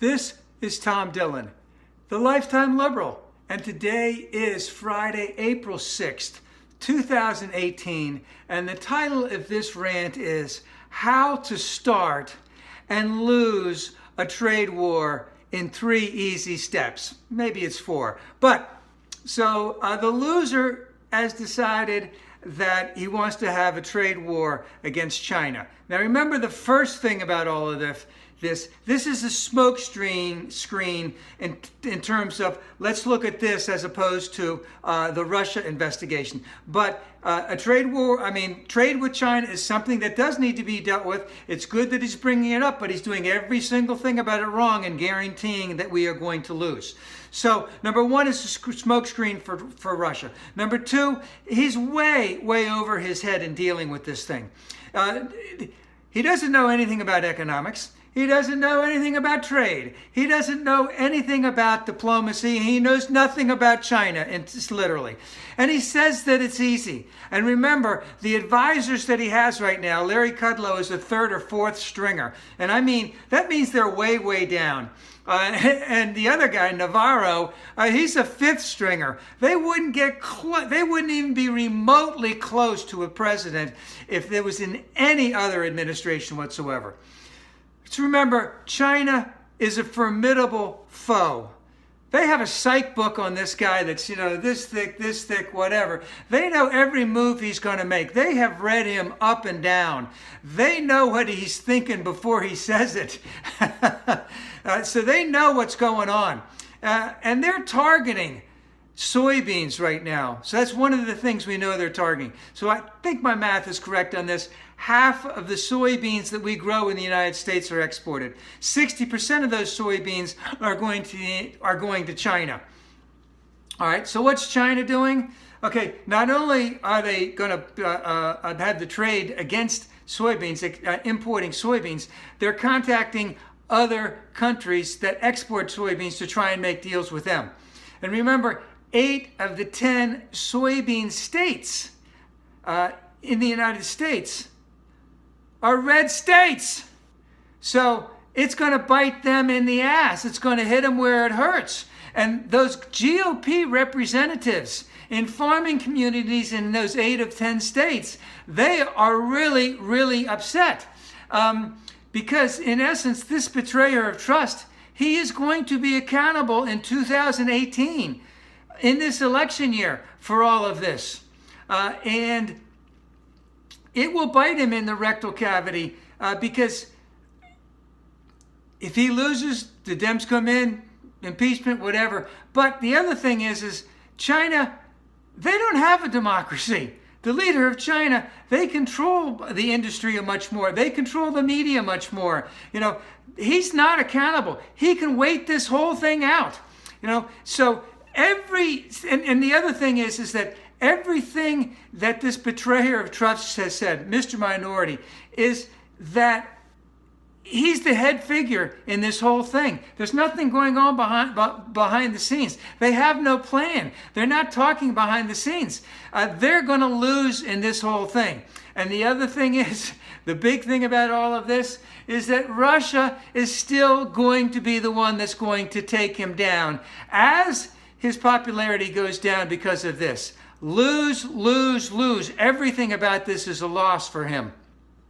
This is Tom Dillon, the Lifetime Liberal, and today is Friday, April 6th, 2018, and the title of this rant is How to Start and Lose a Trade War in 3 Easy Steps. Maybe it's 4. But, so the loser has decided that he wants to have a trade war against China. Now remember the first thing about all of this is a smoke screen in terms of let's look at this as opposed to the Russia investigation. But a trade war, trade with China is something that does need to be dealt with. It's good that he's bringing it up, but he's doing every single thing about it wrong and guaranteeing that we are going to lose. So number 1 is a smoke screen for Russia. Number 2, he's way over his head in dealing with this thing. He doesn't know anything about economics. He doesn't know anything about trade. He doesn't know anything about diplomacy. He knows nothing about China, it's literally. And he says that it's easy. And remember, the advisors that he has right now, Larry Kudlow is a 3rd or 4th stringer. And that means they're way down. And the other guy, Navarro, he's a 5th stringer. They wouldn't even be remotely close to a president if there was in any other administration whatsoever. So remember, China is a formidable foe. They have a psych book on this guy that's, this thick, whatever. They know every move he's going to make. They have read him up and down. They know what he's thinking before he says it. So they know what's going on. And they're targeting soybeans right now. So that's one of the things we know they're targeting. So I think my math is correct on this. Half of the soybeans that we grow in the United States are exported. 60% of those soybeans are going to China. All right, so what's China doing? Okay, not only are they going to have the trade against soybeans, importing soybeans, they're contacting other countries that export soybeans to try and make deals with them. And remember, 8 of the 10 soybean states in the United States are red states. So it's going to bite them in the ass. It's going to hit them where it hurts. And those GOP representatives in farming communities in those 8 of 10 states, they are really upset. Because in essence, this betrayer of trust, he is going to be accountable in 2018, in this election year, for all of this. And it will bite him in the rectal cavity because if he loses, the Dems come in, impeachment, whatever. But the other thing is China, they don't have a democracy. The leader of China, they control the industry much more. They control the media much more. He's not accountable. He can wait this whole thing out. So and the other thing is that everything that this betrayer of trust has said, Mr. Minority, is that he's the head figure in this whole thing. There's nothing going on behind the scenes. They have no plan. They're not talking behind the scenes. They're going to lose in this whole thing. And the other thing is, the big thing about all of this is that Russia is still going to be the one that's going to take him down as his popularity goes down because of this. Lose. Everything about this is a loss for him.